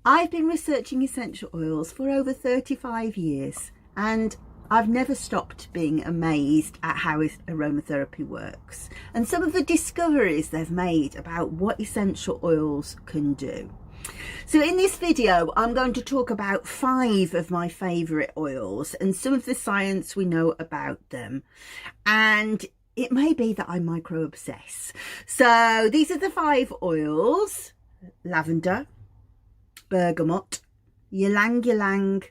I've been researching essential oils for over 35 years and I've never stopped being amazed at how aromatherapy works and some of the discoveries they've made about what essential oils can do. So in this video, I'm going to talk about 5 of my favourite oils and some of the science we know about them. And it may be that I micro-obsess. So these are the 5 oils: lavender, bergamot, ylang,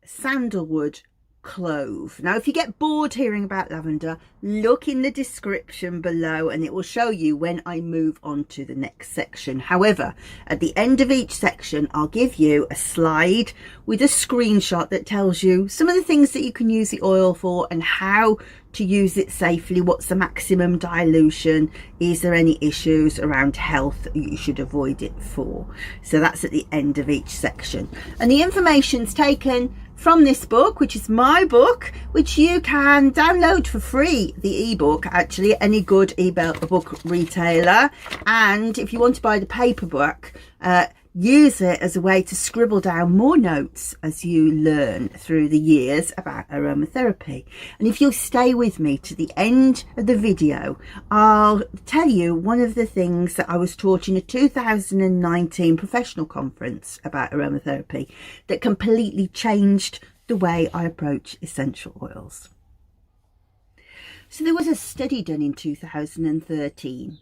sandalwood, clove. Now if you get bored hearing about lavender, look in the description below and it will show you when I move on to the next section. However, at the end of each section I'll give you a slide with a screenshot that tells you some of the things that you can use the oil for and how to use it safely. What's the maximum dilution? Is there any issues around health that you should avoid it for? So that's at the end of each section, and the information's taken from this book, which is my book, which you can download for free, the ebook, actually, at any good ebook retailer. And if you want to buy the paperback, use it as a way to scribble down more notes as you learn through the years about aromatherapy. And if you'll stay with me to the end of the video, I'll tell you one of the things that I was taught in a 2019 professional conference about aromatherapy that completely changed the way I approach essential oils. So there was a study done in 2013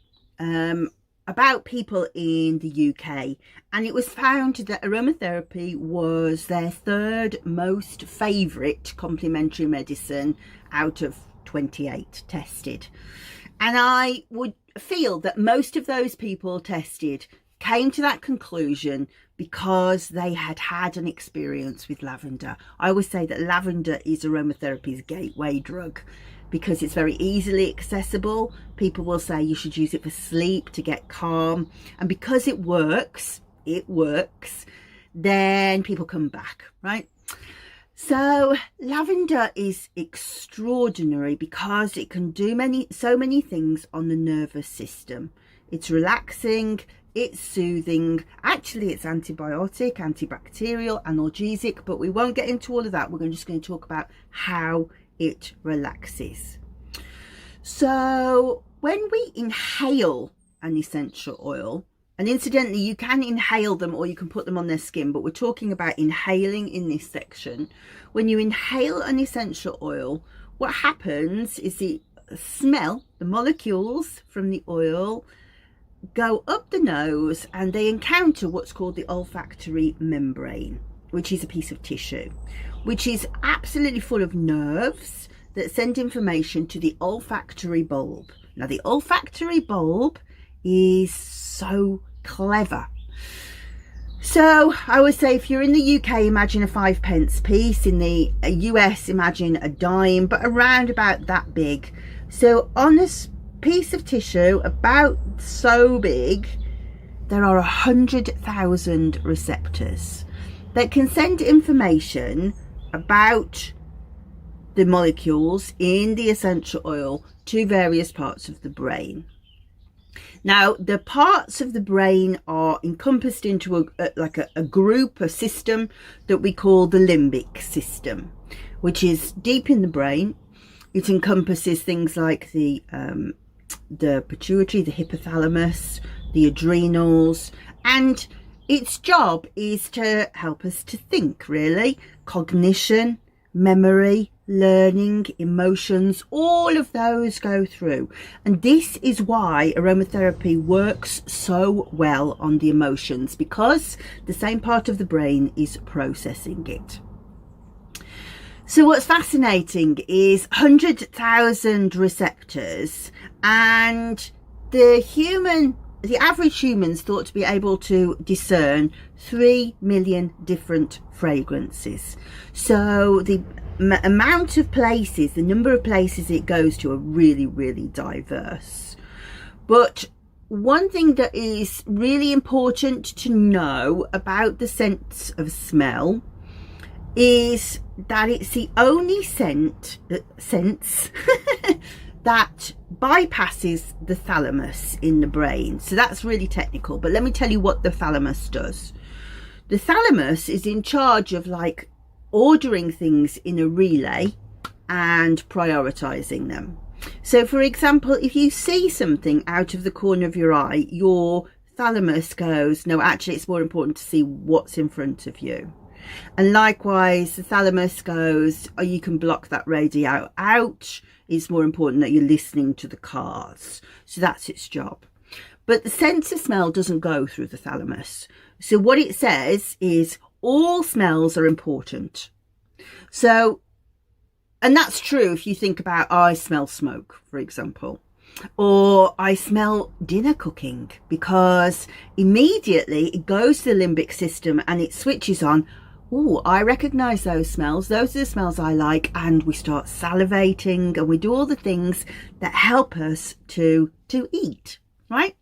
about people in the UK, and it was found that aromatherapy was their 3rd most favourite complementary medicine out of 28 tested. And I would feel that most of those people tested came to that conclusion because they had had an experience with lavender. I always say that lavender is aromatherapy's gateway drug, because it's very easily accessible. People will say you should use it for sleep, to get calm, and because it works, then people come back, right? So lavender is extraordinary because it can do so many things on the nervous system. It's relaxing, it's soothing, actually it's antibiotic, antibacterial, analgesic, but we won't get into all of that. We're just going to talk about how it relaxes. So when we inhale an essential oil, and incidentally you can inhale them or you can put them on their skin, but we're talking about inhaling in this section. When you inhale an essential oil, what happens is the smell, the molecules from the oil go up the nose and they encounter what's called the olfactory membrane, which is a piece of tissue, which is absolutely full of nerves that send information to the olfactory bulb. Now the olfactory bulb is so clever. So I always say, if you're in the UK, imagine a 5p piece. In the US, imagine a dime, but around about that big. So on this piece of tissue about so big, there are 100,000 receptors that can send information about the molecules in the essential oil to various parts of the brain. Now the parts of the brain are encompassed into a group, a system that we call the limbic system, which is deep in the brain. It encompasses things like the pituitary, the hypothalamus, the adrenals, and its job is to help us to think, really. Cognition, memory, learning, emotions, all of those go through. And this is why aromatherapy works so well on the emotions, because the same part of the brain is processing it. So what's fascinating is 100,000 receptors, and the average human's thought to be able to discern 3 million different fragrances. So the amount of places, the number of places it goes to, are really, really diverse. But one thing that is really important to know about the sense of smell is that it's the only sense that bypasses the thalamus in the brain. So that's really technical, but let me tell you what the thalamus does. The thalamus is in charge of like ordering things in a relay and prioritizing them. So for example, if you see something out of the corner of your eye, your thalamus goes, no, actually it's more important to see what's in front of you. And likewise, the thalamus goes, oh, you can block that radio out. It's more important that you're listening to the cars. So that's its job. But the sense of smell doesn't go through the thalamus. So what it says is all smells are important. So, and that's true if you think about, oh, I smell smoke, for example, or I smell dinner cooking, because immediately it goes to the limbic system and it switches on. Oh, I recognise those smells. Those are the smells I like. And we start salivating and we do all the things that help us to eat, right?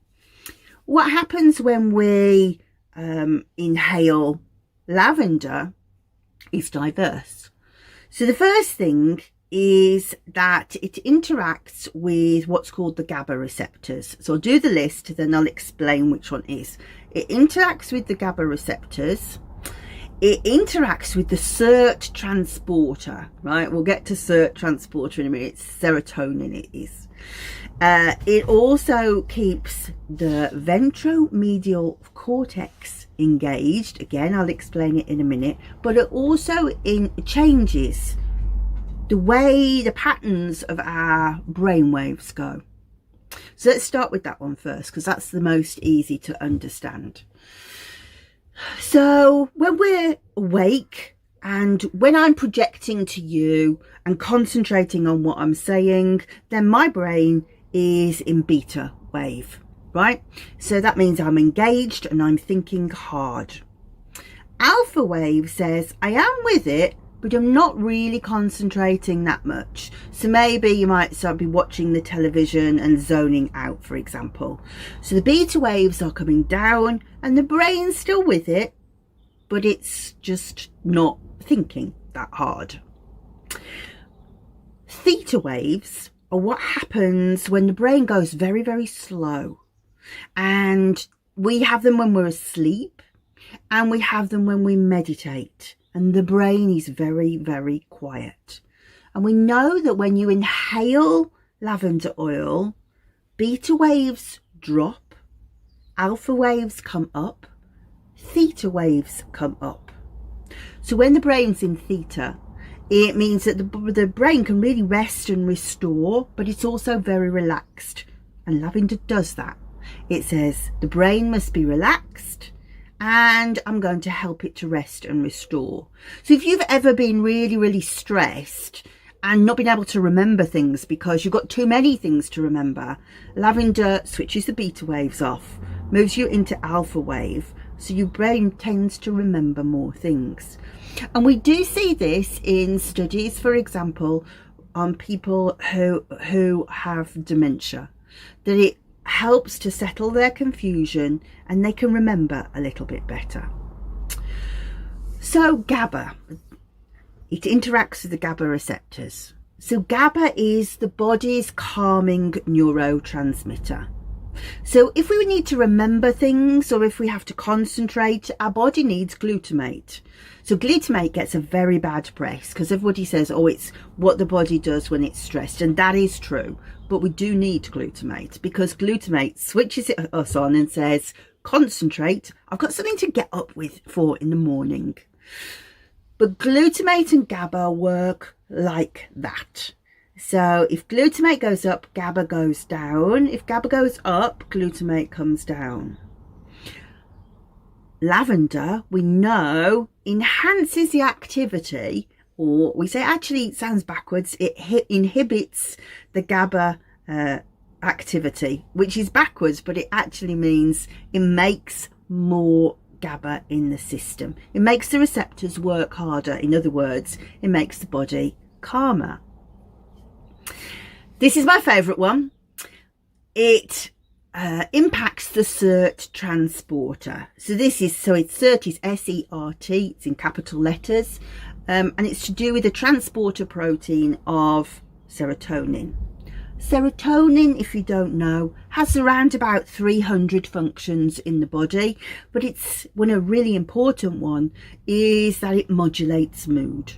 What happens when we inhale lavender is diverse. So the first thing is that it interacts with what's called the GABA receptors. So I'll do the list, then I'll explain which one is. It interacts with the GABA receptors. It interacts with the SERT transporter, right? We'll get to SERT transporter in a minute. It's serotonin, it is. It also keeps the ventromedial cortex engaged. Again, I'll explain it in a minute. But it also changes the way the patterns of our brain waves go. So let's start with that one first, because that's the most easy to understand. So when we're awake and when I'm projecting to you and concentrating on what I'm saying, then my brain is in beta wave, right? So that means I'm engaged and I'm thinking hard. Alpha wave says I am with it, but I'm not really concentrating that much. So maybe you might start be watching the television and zoning out, for example. So the beta waves are coming down and the brain's still with it, but it's just not thinking that hard. Theta waves are what happens when the brain goes very, very slow. And we have them when we're asleep and we have them when we meditate. And the brain is very, very quiet. And we know that when you inhale lavender oil, beta waves drop, alpha waves come up, theta waves come up. So when the brain's in theta, it means that the brain can really rest and restore, but it's also very relaxed. And lavender does that. It says the brain must be relaxed, and I'm going to help it to rest and restore. So if you've ever been really, really stressed and not been able to remember things because you've got too many things to remember, lavender switches the beta waves off, moves you into alpha wave, so your brain tends to remember more things. And we do see this in studies, for example, on people who have dementia, that it helps to settle their confusion and they can remember a little bit better. So GABA, it interacts with the GABA receptors. So GABA is the body's calming neurotransmitter. So if we need to remember things or if we have to concentrate, our body needs glutamate. So glutamate gets a very bad press because everybody says, oh, it's what the body does when it's stressed. And that is true. But we do need glutamate because glutamate switches us on and says, concentrate. I've got something to get up with for in the morning. But glutamate and GABA work like that. So if glutamate goes up, GABA goes down. If GABA goes up, glutamate comes down. Lavender, we know, enhances the activity, or we say, actually, it sounds backwards, it inhibits the GABA activity, which is backwards, but it actually means it makes more GABA in the system. It makes the receptors work harder. In other words, it makes the body calmer. This is my favourite one. It impacts the SERT transporter. So it's SERT is S-E-R-T. It's in capital letters. And it's to do with the transporter protein of serotonin. Serotonin, if you don't know, has around about 300 functions in the body, but it's one a really important one is that it modulates mood.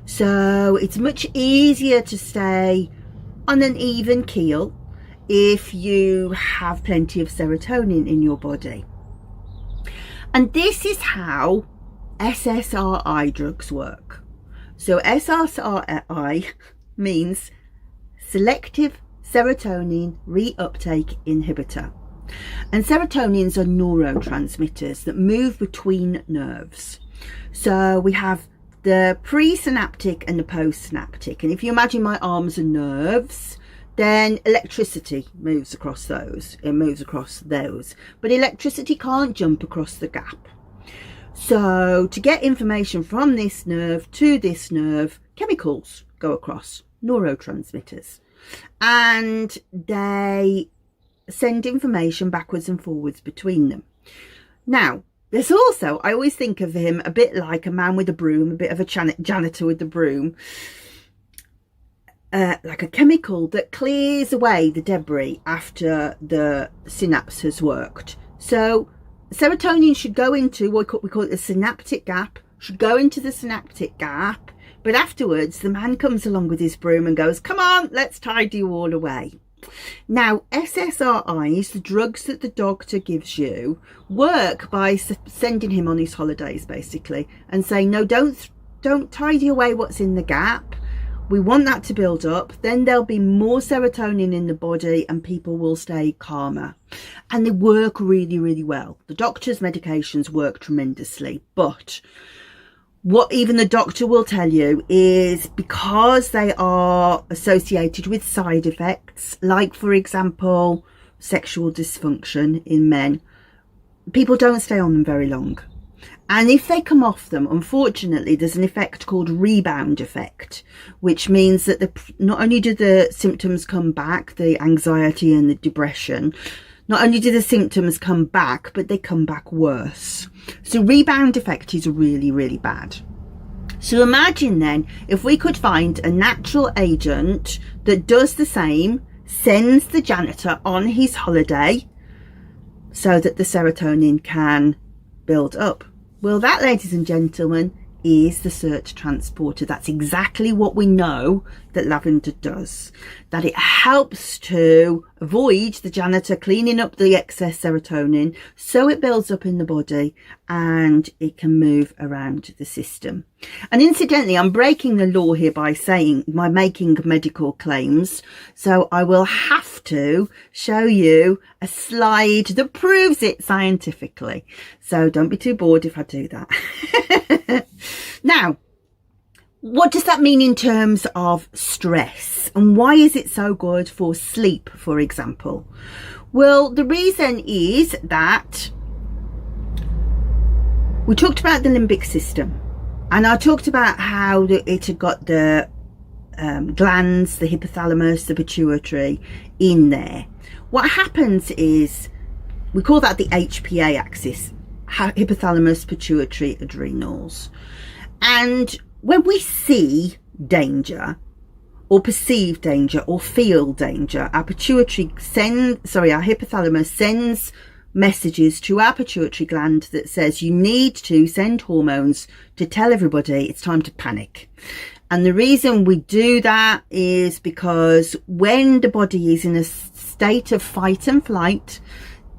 So it's much easier to stay on an even keel if you have plenty of serotonin in your body. And this is how SSRI drugs work. So SSRI means selective serotonin reuptake inhibitor. And serotonins are neurotransmitters that move between nerves. So we have the presynaptic and the postsynaptic. And if you imagine my arms are nerves, then electricity moves across those. It moves across those. But electricity can't jump across the gap. So to get information from this nerve to this nerve, chemicals go across, neurotransmitters. And they send information backwards and forwards between them. Now, there's also, I always think of him a bit like a man with a broom, a bit of a janitor with the broom, like a chemical that clears away the debris after the synapse has worked. So serotonin should go into what we call it the synaptic gap, should go into the synaptic gap, but afterwards the man comes along with his broom and goes, come on, let's tidy you all away. Now, SSRIs, the drugs that the doctor gives you, work by sending him on his holidays, basically, and saying, no, don't tidy away what's in the gap. We want that to build up. Then there'll be more serotonin in the body and people will stay calmer. And they work really, really well. The doctor's medications work tremendously, but what even the doctor will tell you is because they are associated with side effects, like, for example, sexual dysfunction in men, people don't stay on them very long. And if they come off them, unfortunately, there's an effect called rebound effect, which means that not only do the symptoms come back, the anxiety and the depression, not only do the symptoms come back, but they come back worse. So rebound effect is really, really bad. So imagine then if we could find a natural agent that does the same, sends the janitor on his holiday so that the serotonin can build up. Well, that, ladies and gentlemen, is the search transporter. That's exactly what we know that lavender does, that it helps to avoid the janitor cleaning up the excess serotonin so it builds up in the body and it can move around the system. And incidentally, I'm breaking the law here by making medical claims, so I will have to show you a slide that proves it scientifically, so don't be too bored if I do that. Now, what does that mean in terms of stress? And why is it so good for sleep, for example? Well, the reason is that we talked about the limbic system. And I talked about how it had got the glands, the hypothalamus, the pituitary in there. What happens is, we call that the HPA axis, hypothalamus, pituitary, adrenals. And when we see danger or perceive danger or feel danger, our hypothalamus sends messages to our pituitary gland that says you need to send hormones to tell everybody it's time to panic. And the reason we do that is because when the body is in a state of fight and flight,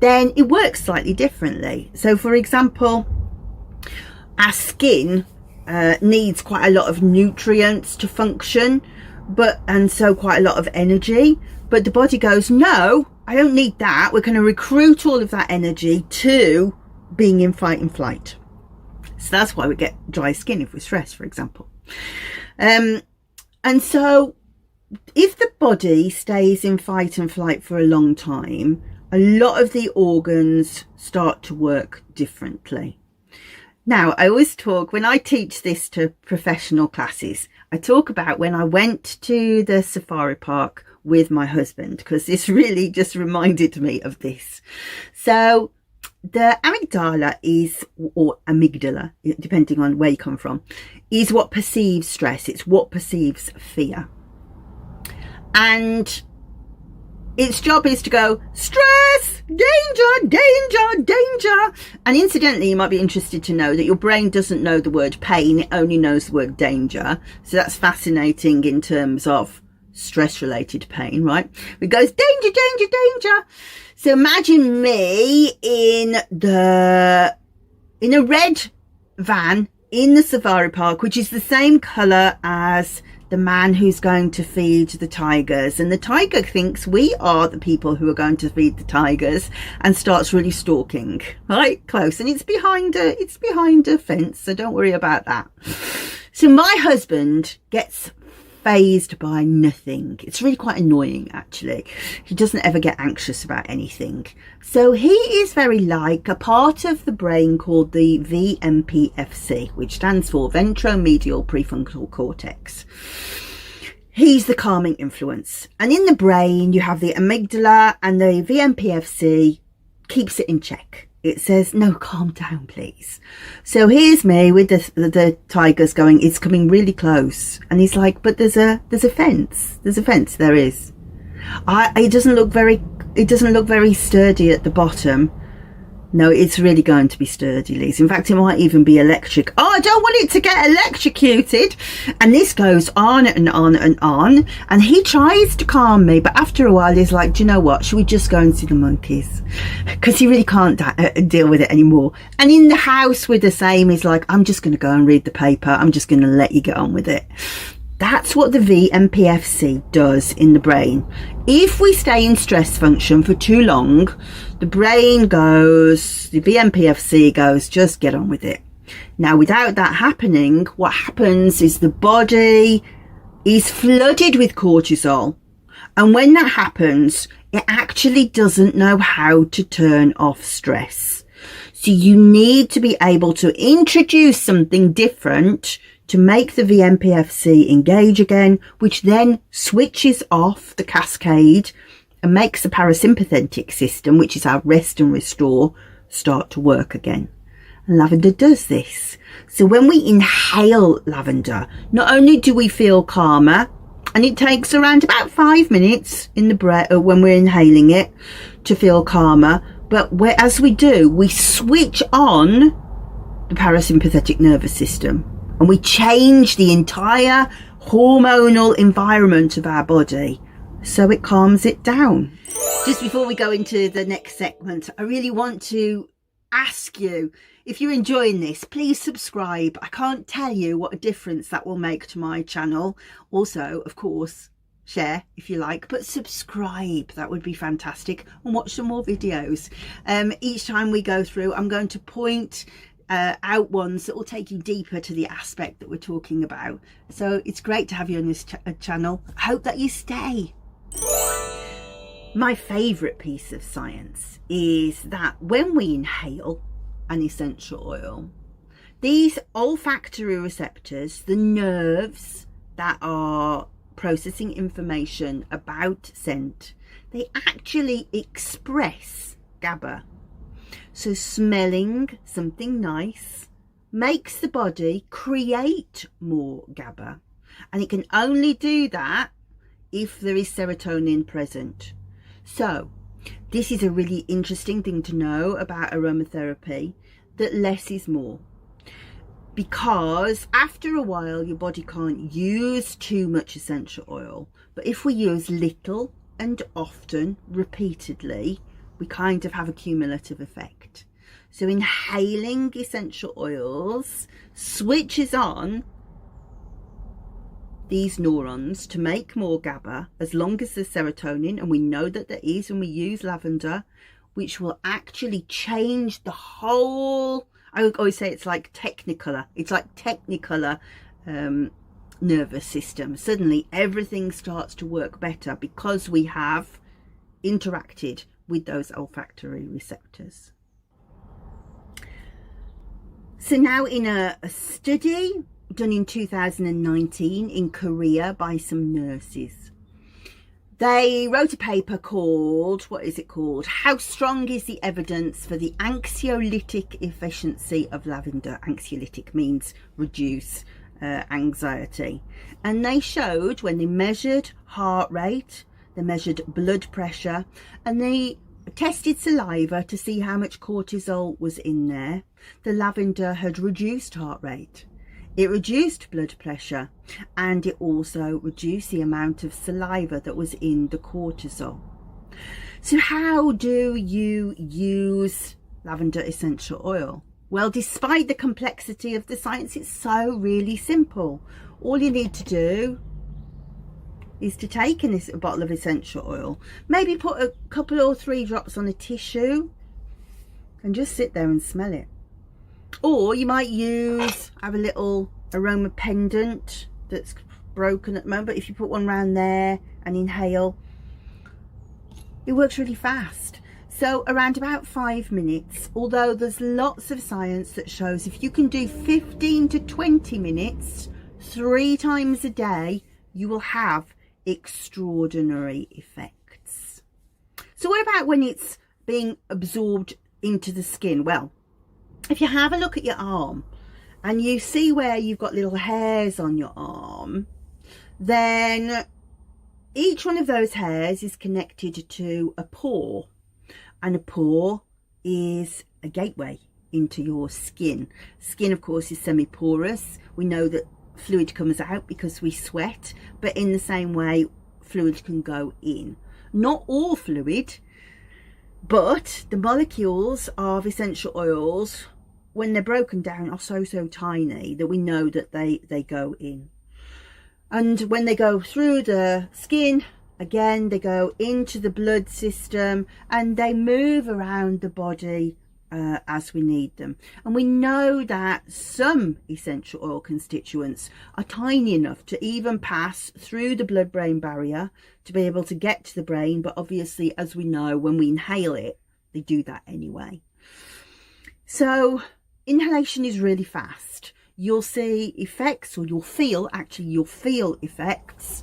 then it works slightly differently. So, for example, our skin needs quite a lot of nutrients to function, and so quite a lot of energy, but the body goes, no, I don't need that. We're going to recruit all of that energy to being in fight and flight. So that's why we get dry skin if we're stressed, for example. And so if the body stays in fight and flight for a long time, a lot of the organs start to work differently. Now, I always talk, when I teach this to professional classes, I talk about when I went to the safari park with my husband, because this really just reminded me of this. So the amygdala or amygdala, depending on where you come from, is what perceives stress. It's what perceives fear. And its job is to go, stress, danger, danger, danger. And incidentally, you might be interested to know that your brain doesn't know the word pain, it only knows the word danger. So that's fascinating in terms of stress related pain, right? It goes danger, danger, danger. So imagine me in a red van in the safari park, which is the same colour as the man who's going to feed the tigers, and the tiger thinks we are the people who are going to feed the tigers and starts really stalking right close, and it's behind a fence, so don't worry about that. So my husband gets fazed by nothing. It's really quite annoying, actually. He doesn't ever get anxious about anything. So he is very like a part of the brain called the VMPFC, which stands for ventromedial prefrontal cortex. He's the calming influence. And in the brain, you have the amygdala, and the VMPFC keeps it in check. It says, no, calm down, please. So here's me with the tigers going, it's coming really close. And he's like, but there's a fence. There's a fence. There is. It doesn't look very sturdy at the bottom. No, it's really going to be sturdy, Liz. In fact, it might even be electric. Oh, I don't want it to get electrocuted. And this goes on and on and on. And he tries to calm me, but after a while, he's like, do you know what? Should we just go and see the monkeys? Because he really can't deal with it anymore. And in the house, we're the same. He's like, I'm just going to go and read the paper. I'm just going to let you get on with it. That's what the VMPFC does in the brain. If we stay in stress function for too long, the VMPFC goes, just get on with it. Now, without that happening, what happens is the body is flooded with cortisol. And when that happens, it actually doesn't know how to turn off stress. So you need to be able to introduce something different to make the VMPFC engage again, which then switches off the cascade and makes the parasympathetic system, which is our rest and restore, start to work again. And lavender does this. So when we inhale lavender, not only do we feel calmer, and it takes around about 5 minutes in the breath when we're inhaling it to feel calmer, but as we do, we switch on the parasympathetic nervous system. And we change the entire hormonal environment of our body so it calms it down. Just before we go into the next segment, I really want to ask you, if you're enjoying this, please subscribe. I can't tell you what a difference that will make to my channel. Also, of course, share if you like, but subscribe, that would be fantastic, and watch some more videos. Each time we go through, I'm going to point out ones that will take you deeper to the aspect that we're talking about. So it's great to have you on this channel. I hope that you stay. My favourite piece of science is that when we inhale an essential oil, these olfactory receptors, the nerves that are processing information about scent, they actually express GABA. So smelling something nice makes the body create more GABA. And it can only do that if there is serotonin present. So this is a really interesting thing to know about aromatherapy, that less is more. Because after a while, your body can't use too much essential oil. But if we use little and often, repeatedly, we kind of have a cumulative effect. So inhaling essential oils switches on these neurons to make more GABA, as long as there's serotonin, and we know that there is when we use lavender, which will actually change the whole, I would always say it's like technicolor. It's like technicolor nervous system. Suddenly everything starts to work better because we have interacted with those olfactory receptors. So now in a study done in 2019 in Korea by some nurses, they wrote a paper called, what is it called? How strong is the evidence for the anxiolytic efficiency of lavender? Anxiolytic means reduce anxiety. And they showed when they measured heart rate, they measured blood pressure, and they tested saliva to see how much cortisol was in there. The lavender had reduced heart rate, it reduced blood pressure, and it also reduced the amount of saliva that was in the cortisol. So how do you use lavender essential oil? Well, despite the complexity of the science, it's so really simple. All you need to do is to take a bottle of essential oil, maybe put a couple or 3 drops on a tissue and just sit there and smell it. Or you might have a little aroma pendant that's broken at the moment, but if you put one around there and inhale, it works really fast. So around about 5 minutes, although there's lots of science that shows if you can do 15 to 20 minutes 3 times a day, you will have extraordinary effects. So what about when it's being absorbed into the skin? Well, if you have a look at your arm and you see where you've got little hairs on your arm, then each one of those hairs is connected to a pore, and a pore is a gateway into your skin. Skin, of course, is semi-porous. We know that fluid comes out because we sweat, but in the same way, fluid can go in. Not all fluid, but the molecules of essential oils, when they're broken down, are so tiny that we know that they go in. And when they go through the skin, again, they go into the blood system and they move around the body as we need them. And we know that some essential oil constituents are tiny enough to even pass through the blood-brain barrier to be able to get to the brain. But obviously, as we know, when we inhale it, they do that anyway. So inhalation is really fast. You'll see effects, or you'll feel effects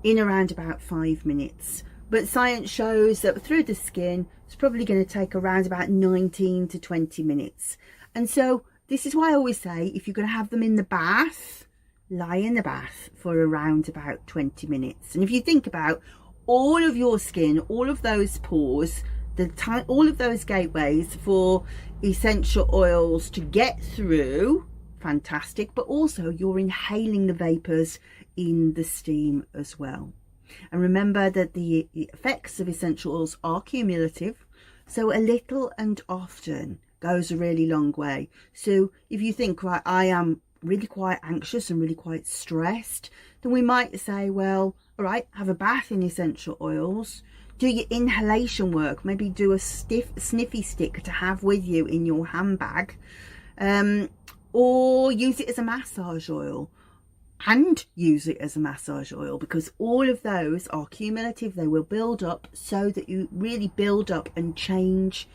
in around about 5 minutes. But science shows that through the skin, it's probably going to take around about 19 to 20 minutes. And so this is why I always say, if you're going to have them in the bath, lie in the bath for around about 20 minutes. And if you think about all of your skin, all of those pores, all of those gateways for essential oils to get through, fantastic, but also you're inhaling the vapors in the steam as well. And remember that the effects of essential oils are cumulative, so a little and often goes a really long way. So if you think, right, I am really quite anxious and really quite stressed, then we might say, well, all right, have a bath in essential oils, do your inhalation work, maybe do a sniffy stick to have with you in your handbag, or use it as a massage oil. And use it as a massage oil, because all of those are cumulative. They will build up so that you really build up and change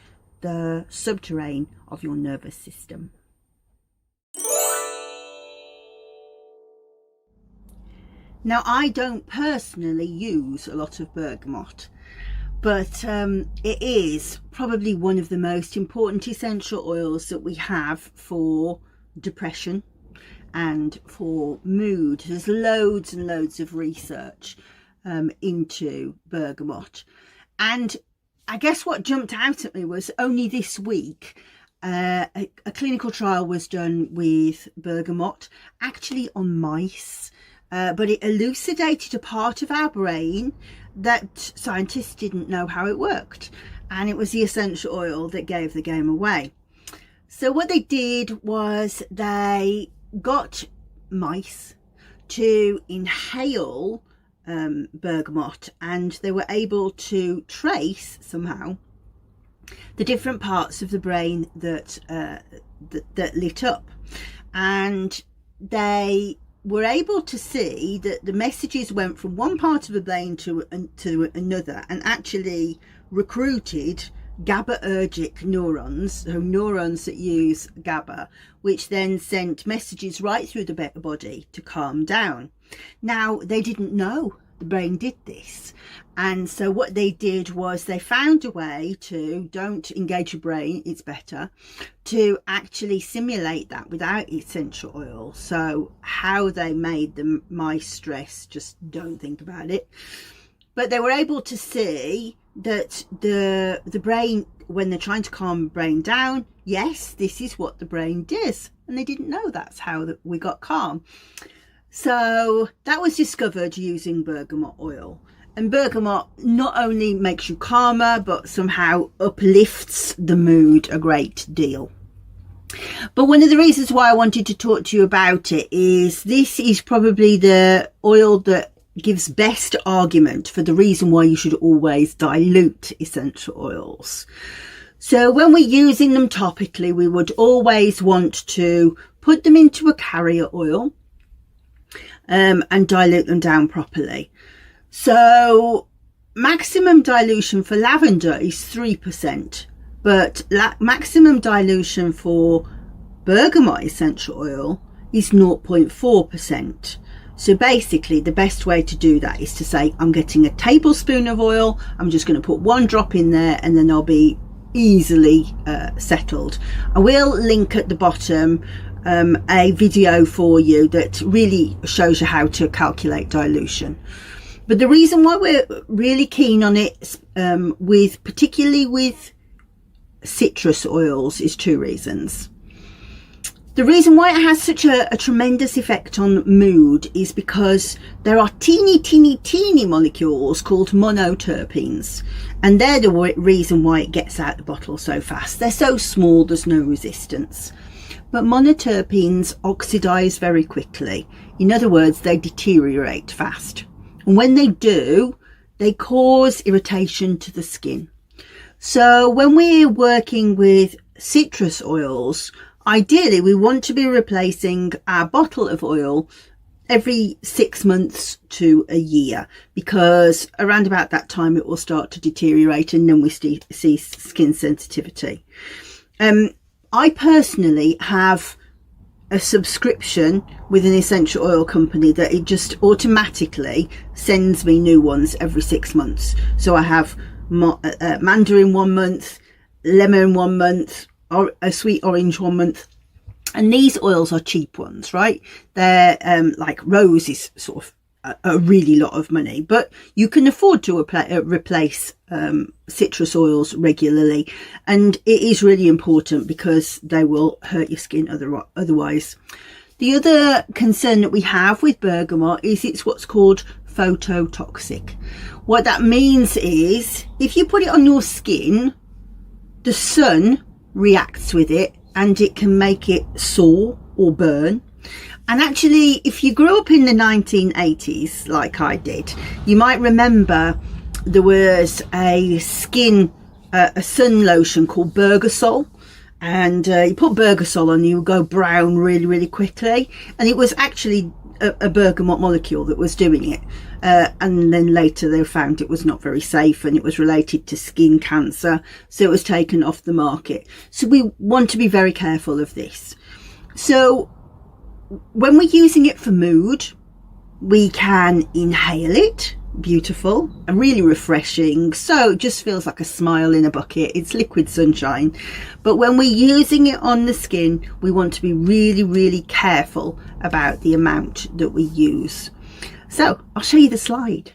the subterrane of your nervous system. Now, I don't personally use a lot of bergamot, but it is probably one of the most important essential oils that we have for depression and for mood. There's loads and loads of research into bergamot, and I guess what jumped out at me was only this week a clinical trial was done with bergamot, actually on mice, but it elucidated a part of our brain that scientists didn't know how it worked, and it was the essential oil that gave the game away. So what they did was they got mice to inhale bergamot, and they were able to trace somehow the different parts of the brain that lit up, and they were able to see that the messages went from one part of the brain to another, and actually recruited GABAergic neurons, so neurons that use GABA, which then sent messages right through the body to calm down. Now, they didn't know the brain did this, and so what they did was they found a way to, don't engage your brain, it's better to actually simulate that without essential oil. So how they made the mice stress, just don't think about it. but they were able to see that the brain, when they're trying to calm the brain down, yes, this is what the brain does, and they didn't know that's how we got calm. So that was discovered using bergamot oil. And bergamot not only makes you calmer, but somehow uplifts the mood a great deal. But one of the reasons why I wanted to talk to you about it is this is probably the oil that gives best argument for the reason why you should always dilute essential oils. So when we're using them topically, we would always want to put them into a carrier oil and dilute them down properly. So maximum dilution for lavender is 3%, but maximum dilution for bergamot essential oil is 0.4%. So basically the best way to do that is to say, I'm getting a tablespoon of oil, I'm just going to put 1 drop in there, and then I'll be easily settled. I will link at the bottom a video for you that really shows you how to calculate dilution. But the reason why we're really keen on it, particularly with citrus oils, is 2 reasons. The reason why it has such a tremendous effect on mood is because there are teeny molecules called monoterpenes, and they're the reason why it gets out the bottle so fast. They're so small, there's no resistance. But monoterpenes oxidize very quickly. In other words, they deteriorate fast. And when they do, they cause irritation to the skin. So when we're working with citrus oils, ideally we want to be replacing our bottle of oil every 6 months to a year, because around about that time it will start to deteriorate, and then we see skin sensitivity. I personally have a subscription with an essential oil company that it just automatically sends me new ones every 6 months. So I have mandarin 1 month, lemon 1 month, or a sweet orange 1 month, and these oils are cheap ones, right? They're like rose is sort of a really lot of money, but you can afford to replace citrus oils regularly, and it is really important because they will hurt your skin otherwise. The other concern that we have with bergamot is it's what's called phototoxic. What that means is if you put it on your skin, the sun reacts with it and it can make it sore or burn. And actually, if you grew up in the 1980s, like I did, you might remember there was a sun lotion called Bergasol. And you put Bergasol on, you would go brown really quickly. And it was actually a bergamot molecule that was doing it. And then later they found it was not very safe and it was related to skin cancer. So it was taken off the market. So we want to be very careful of this. So when we're using it for mood, we can inhale it, beautiful and really refreshing, so it just feels like a smile in a bucket. It's liquid sunshine. But when we're using it on the skin, we want to be really careful about the amount that we use. So I'll show you the slide.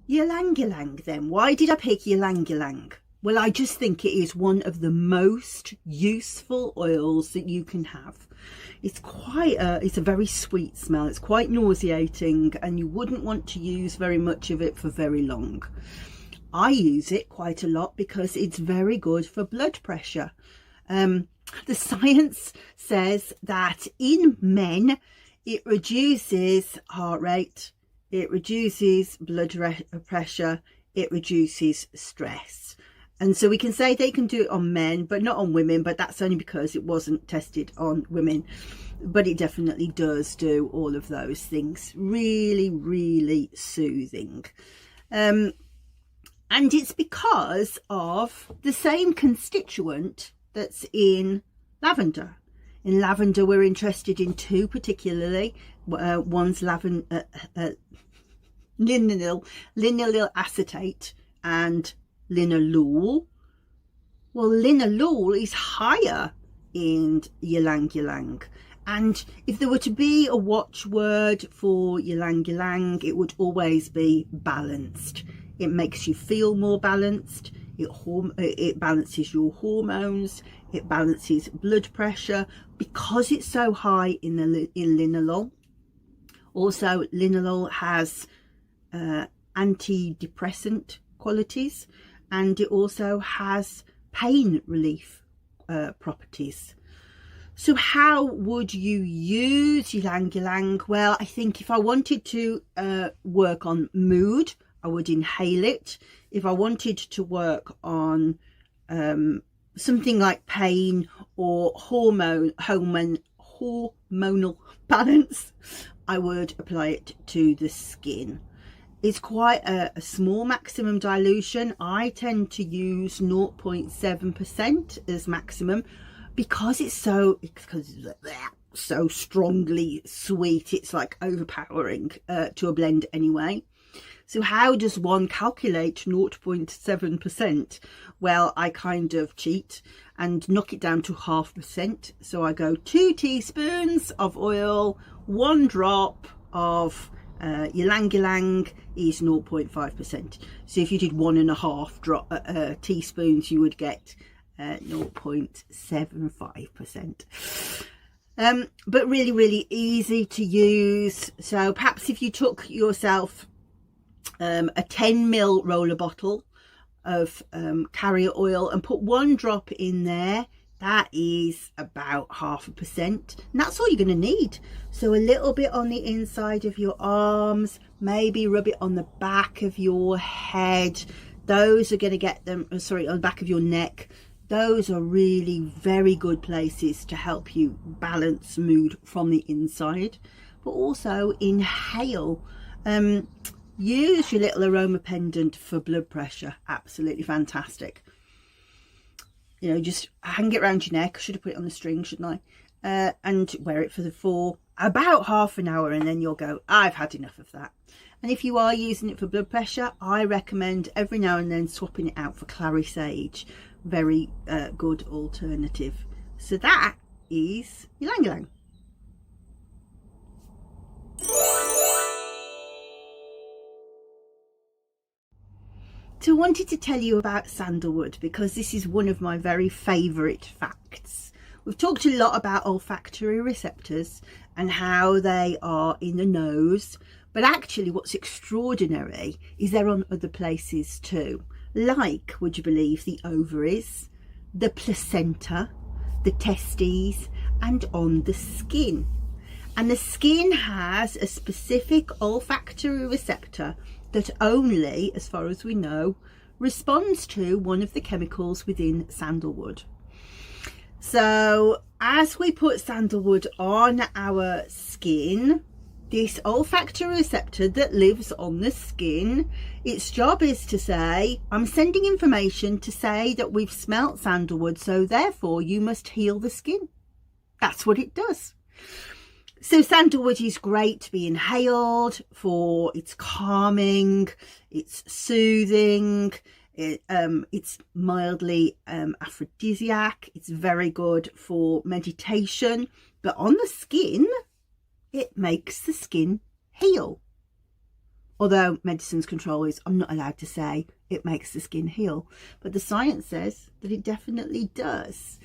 Ylang then. Why did I pick Ylang? Well, I just think it is one of the most useful oils that you can have. It's it's a very sweet smell. It's quite nauseating, and you wouldn't want to use very much of it for very long. I use it quite a lot because it's very good for blood pressure. The science says that in men, it reduces heart rate, it reduces blood pressure, it reduces stress. And so we can say they can do it on men, but not on women. But that's only because it wasn't tested on women. But it definitely does do all of those things. Really soothing. And it's because of the same constituent that's in lavender. In lavender, we're interested in 2 particularly. One's linalool acetate and linalool. Well, linalool is higher in ylang, And if there were to be a watchword for Ylang Ylang, it would always be balanced. It makes you feel more balanced. It balances your hormones. It balances blood pressure because it's so high in linalool. Also, linalool has antidepressant qualities, and it also has pain relief properties. So how would you use Ylang Ylang? Well, I think if I wanted to work on mood, I would inhale it. If I wanted to work on something like pain or hormonal balance, I would apply it to the skin. It's quite a small maximum dilution. I tend to use 0.7% as maximum because it's so strongly sweet. It's like overpowering to a blend anyway. So how does one calculate 0.7%? Well, I kind of cheat and knock it down to 0.5%. So I go 2 teaspoons of oil, 1 drop of Ylang Ylang is 0.5%. So if you did 1.5 teaspoons, you would get 0.75%. But really easy to use. So perhaps if you took yourself a 10 ml roller bottle of carrier oil and put 1 drop in there, that is about 0.5%, and that's all you're going to need. So a little bit on the inside of your arms, maybe rub it on the back of your head. Those are going to get them, sorry, on the back of your neck. Those are really very good places to help you balance mood from the inside. But also inhale. Use your little aroma pendant for blood pressure. Absolutely fantastic. You know, just hang it around your neck. I should have put it on the string, shouldn't I? And wear it for about half an hour, and then you'll go, I've had enough of that. And if you are using it for blood pressure, I recommend every now and then swapping it out for clary sage. Very good alternative. So that is Ylang Ylang. So I wanted to tell you about sandalwood because this is one of my very favourite facts. We've talked a lot about olfactory receptors and how they are in the nose, but actually what's extraordinary is they're on other places too, like, would you believe, the ovaries, the placenta, the testes, and on the skin. And the skin has a specific olfactory receptor that only, as far as we know, responds to one of the chemicals within sandalwood. So as we put sandalwood on our skin, this olfactory receptor that lives on the skin, its job is to say, I'm sending information to say that we've smelt sandalwood, so therefore you must heal the skin. That's what it does. So sandalwood is great to be inhaled for its calming, it's soothing, it's mildly aphrodisiac, it's very good for meditation, but on the skin, it makes the skin heal. Although medicine's control is, I'm not allowed to say it makes the skin heal, but the science says that it definitely does.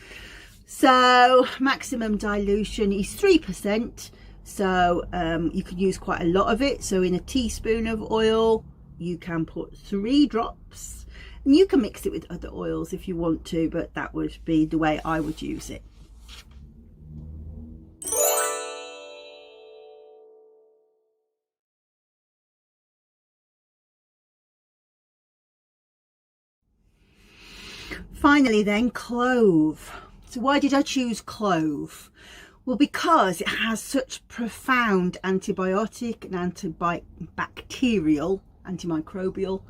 So maximum dilution is 3%. So you could use quite a lot of it. So in a teaspoon of oil, you can put 3 drops. And you can mix it with other oils if you want to, but that would be the way I would use it. Finally then, clove. So why did I choose clove? Well, because it has such profound antibiotic and antibacterial, antimicrobial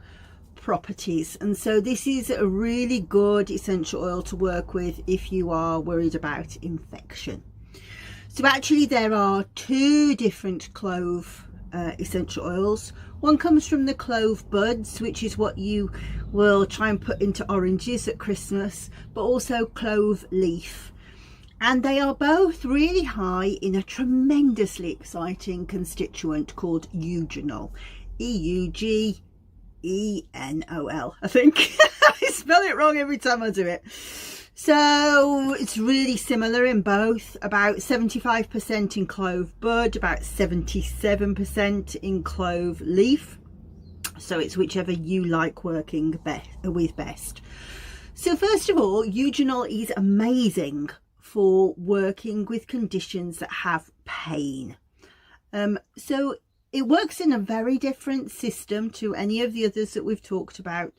properties. And so this is a really good essential oil to work with if you are worried about infection. So actually there are 2 different clove essential oils. One comes from the clove buds, which is what you will try and put into oranges at Christmas, but also clove leaf. And they are both really high in a tremendously exciting constituent called eugenol. EUGENOL, I think. I spell it wrong every time I do it. So it's really similar in both, about 75% in clove bud, about 77% in clove leaf. So it's whichever you like working with best. So first of all, eugenol is amazing for working with conditions that have pain. So it works in a very different system to any of the others that we've talked about.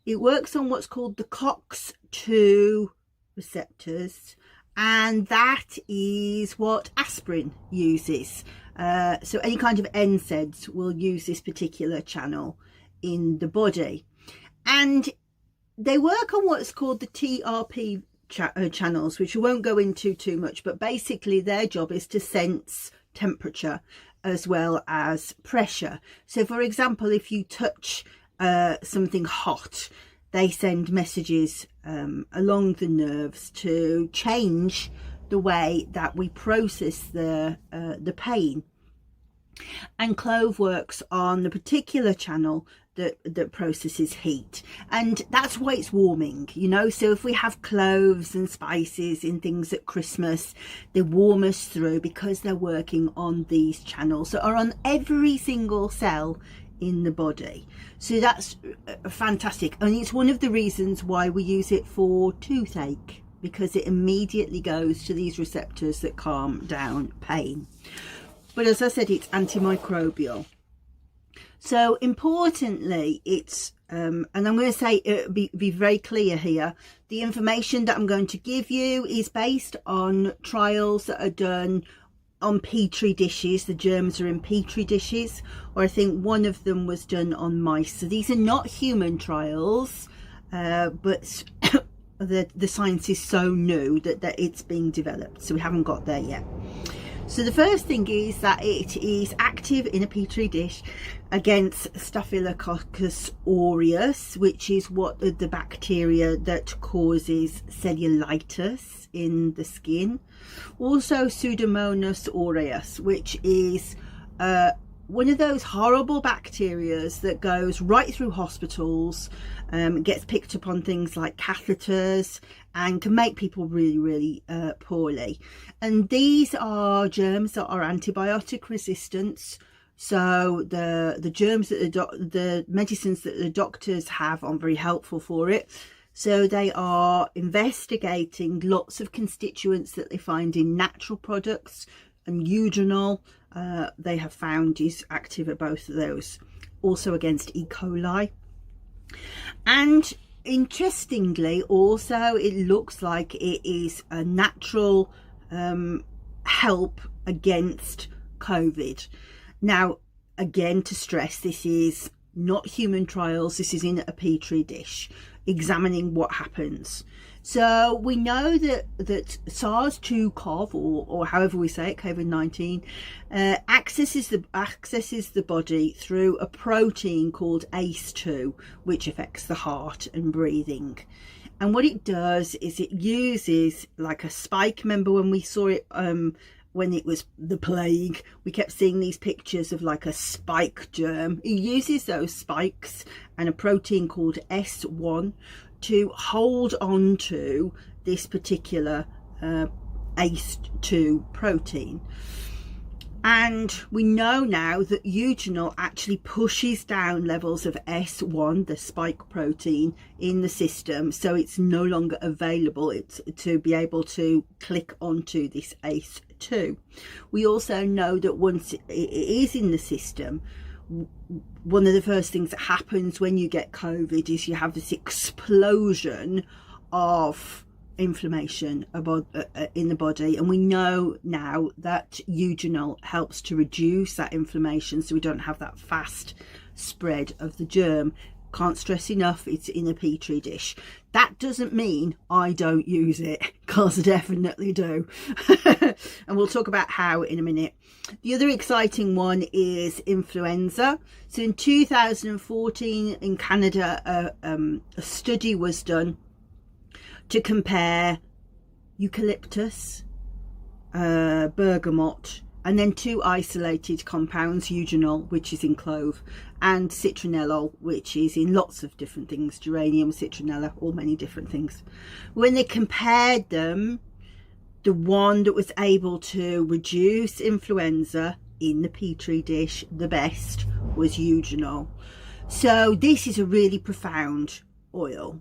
It works on what's called the COX-2 receptors, and that is what aspirin uses. So any kind of NSAIDs will use this particular channel in the body, and they work on what's called the TRP channels, which we won't go into too much, but basically their job is to sense temperature as well as pressure. So for example, if you touch something hot, they send messages along the nerves to change the way that we process the pain. And clove works on the particular channel that processes heat, and that's why it's warming, you know. So if we have cloves and spices in things at Christmas, they warm us through because they're working on these channels that are on every single cell in the body. So that's fantastic, and it's one of the reasons why we use it for toothache, because it immediately goes to these receptors that calm down pain. But as I said, it's antimicrobial. So importantly, it's and I'm going to say be very clear here, the information that I'm going to give you is based on trials that are done on petri dishes. The germs are in petri dishes, or I think one of them was done on mice. So these are not human trials, but the science is so new that it's being developed, so we haven't got there yet. So the first thing is that it is active in a petri dish against Staphylococcus aureus, which is what the bacteria that causes cellulitis in the skin. Also Pseudomonas aureus, which is one of those horrible bacteria that goes right through hospitals, gets picked up on things like catheters, and can make people really poorly. And these are germs that are antibiotic resistant. So the germs that the medicines that the doctors have aren't very helpful for it. So they are investigating lots of constituents that they find in natural products, and eugenol they have found is active at both of those, also against E. coli. And interestingly, also it looks like it is a natural help against COVID. Now, again, to stress, this is not human trials, this is in a petri dish examining what happens. So we know that SARS-2-CoV, or however we say it, COVID-19, accesses the body through a protein called ACE2, which affects the heart and breathing. And what it does is it uses like a spike. Remember when we saw it when it was the plague, we kept seeing these pictures of like a spike germ. It uses those spikes and a protein called S1 to hold on to this particular ACE2 protein. And we know now that eugenol actually pushes down levels of S1, the spike protein, in the system, so it's no longer available to be able to click onto this ACE2. We also know that once it is in the system, one of the first things that happens when you get COVID is you have this explosion of inflammation in the body, and we know now that eugenol helps to reduce that inflammation so we don't have that fast spread of the germ. Can't stress enough, it's in a petri dish. That doesn't mean I don't use it, because I definitely do. And we'll talk about how in a minute. The other exciting one is influenza. So in 2014 in Canada, a study was done to compare eucalyptus, bergamot, and then 2 isolated compounds, eugenol, which is in clove, and citronellol, which is in lots of different things, geranium, citronella, all many different things. When they compared them, the one that was able to reduce influenza in the petri dish the best was eugenol. So this is a really profound oil.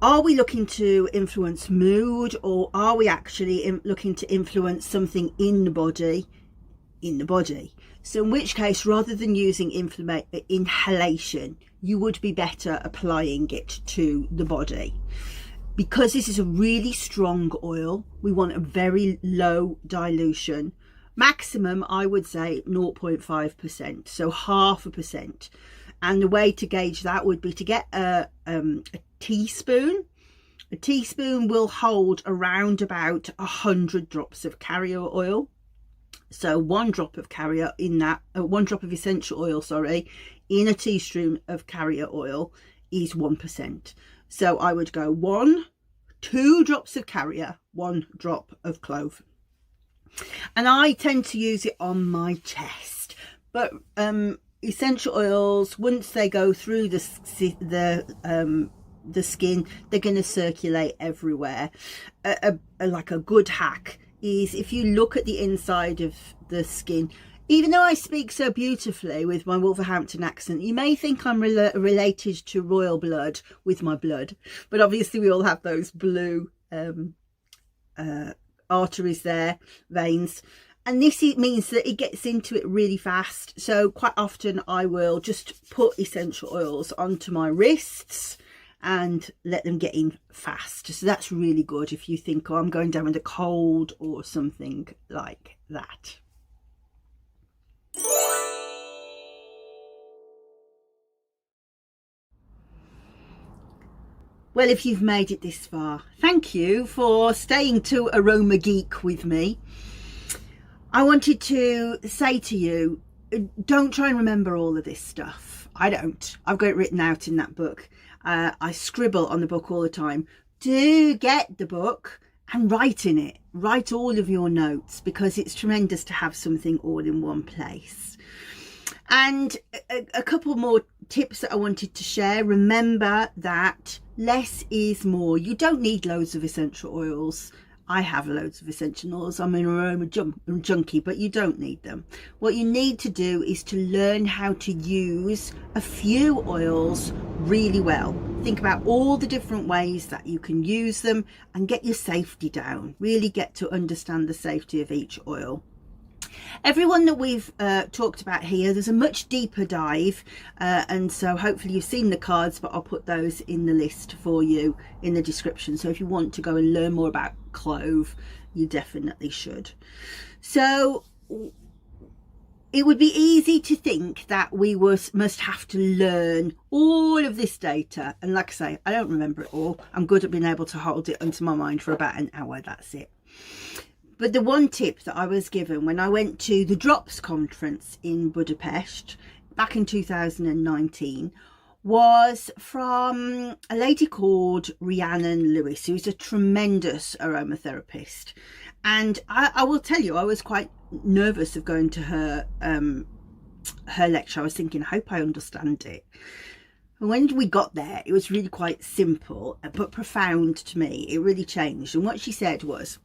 Are we looking to influence mood, or are we actually looking to influence something in the body? So in which case, rather than using inhalation, you would be better applying it to the body. Because this is a really strong oil, we want a very low dilution. Maximum, I would say 0.5%, so 0.5%. And the way to gauge that would be to get a teaspoon. A teaspoon will hold around about 100 drops of carrier oil. So 1 drop of carrier in that, 1 drop of essential oil, sorry, in a teaspoon of carrier oil is 1%. So I would go 2 drops of carrier, 1 drop of clove. And I tend to use it on my chest, but essential oils, once they go through the skin, they're going to circulate everywhere. Like a good hack is, if you look at the inside of the skin, even though I speak so beautifully with my Wolverhampton accent, you may think I'm related to royal blood with my blood, but obviously we all have those blue arteries there, veins. And this means that it gets into it really fast. So quite often I will just put essential oils onto my wrists and let them get in fast. So that's really good if you think, oh, I'm going down with a cold or something like that. Well, if you've made it this far, thank you for staying to Aroma Geek with me. I wanted to say to you, don't try and remember all of this stuff. I don't. I've got it written out in that book. I scribble on the book all the time. Do get the book and write in it. Write all of your notes, because it's tremendous to have something all in one place. And a couple more tips that I wanted to share. Remember that less is more. You don't need loads of essential oils. I have loads of essential oils. I'm an aroma junkie, but you don't need them. What you need to do is to learn how to use a few oils really well. Think about all the different ways that you can use them and get your safety down. Really get to understand the safety of each oil. Everyone that we've talked about here, there's a much deeper dive, and so hopefully you've seen the cards, but I'll put those in the list for you in the description. So if you want to go and learn more about clove, you definitely should. So it would be easy to think that we must have to learn all of this data, and like I say, I don't remember it all. I'm good at being able to hold it onto my mind for about an hour, that's it. But the one tip that I was given when I went to the Drops conference in Budapest back in 2019 was from a lady called Rhiannon Lewis, who's a tremendous aromatherapist. And I will tell you, I was quite nervous of going to her lecture. I was thinking, I hope I understand it. And when we got there, it was really quite simple, but profound to me. It really changed. And what she said was,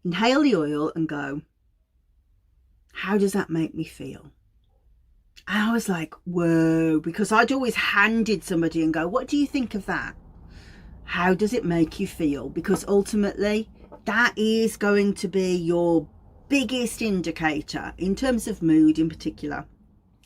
inhale the oil and go, how does that make me feel? And I was like, whoa, because I'd always handed somebody and go, what do you think of that? How does it make you feel? Because ultimately that is going to be your biggest indicator in terms of mood in particular.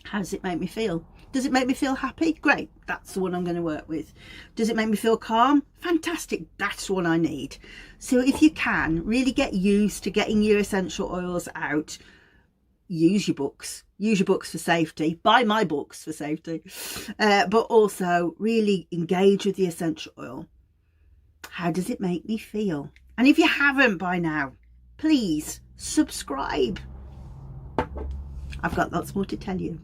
How does it make me feel? Does it make me feel happy? Great, that's the one I'm going to work with. Does it make me feel calm? Fantastic, that's what I need. So if you can, really get used to getting your essential oils out. Use your books. Use your books for safety. Buy my books for safety. But also really engage with the essential oil. How does it make me feel? And if you haven't by now, please subscribe. I've got lots more to tell you.